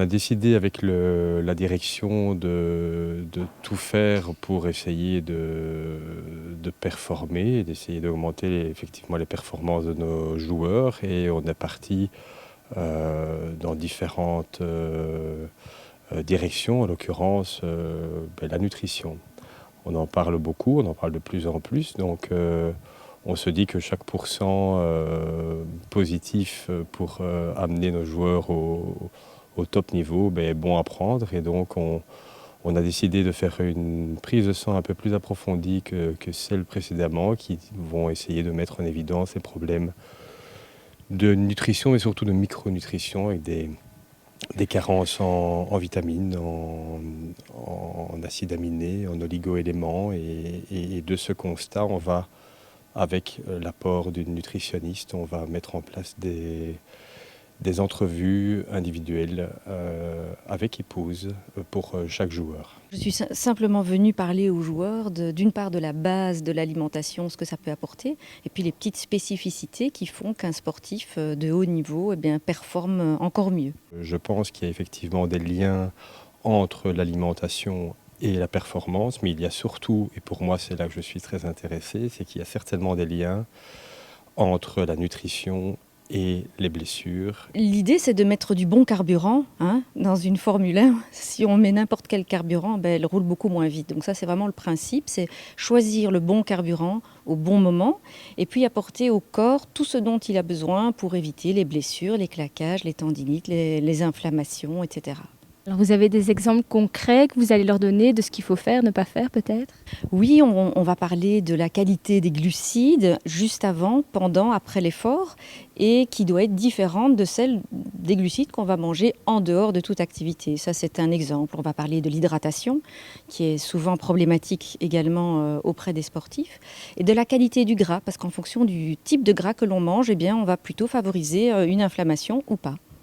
a décidé avec la direction de tout faire pour essayer de performer et d'essayer d'augmenter effectivement les performances de nos joueurs. Et on est parti dans différentes directions, en l'occurrence la nutrition. On en parle beaucoup, on en parle de plus en plus. Donc on se dit que chaque pourcent positif pour amener nos joueurs au top niveau est bon à prendre. Et donc on a décidé de faire une prise de sang un peu plus approfondie que celle précédemment, qui vont essayer de mettre en évidence les problèmes de nutrition, mais surtout de micronutrition, avec des carences en vitamines, en acides aminés, en oligo-éléments. Et de ce constat, on va, avec l'apport d'une nutritionniste, on va mettre en place des entrevues individuelles avec épouse pour chaque joueur. Je suis simplement venue parler aux joueurs d'une part de la base de l'alimentation, ce que ça peut apporter, et puis les petites spécificités qui font qu'un sportif de haut niveau performe encore mieux. Je pense qu'il y a effectivement des liens entre l'alimentation et la performance, mais il y a surtout, et pour moi c'est là que je suis très intéressé, c'est qu'il y a certainement des liens entre la nutrition et les blessures. L'idée, c'est de mettre du bon carburant dans une Formule 1. Si on met n'importe quel carburant, elle roule beaucoup moins vite. Donc ça, c'est vraiment le principe, c'est choisir le bon carburant au bon moment et puis apporter au corps tout ce dont il a besoin pour éviter les blessures, les claquages, les tendinites, les inflammations, etc. Alors vous avez des exemples concrets que vous allez leur donner de ce qu'il faut faire, ne pas faire peut-être ? Oui, on va parler de la qualité des glucides juste avant, pendant, après l'effort et qui doit être différente de celle des glucides qu'on va manger en dehors de toute activité. Ça, c'est un exemple. On va parler de l'hydratation qui est souvent problématique également auprès des sportifs et de la qualité du gras parce qu'en fonction du type de gras que l'on mange, on va plutôt favoriser une inflammation ou pas.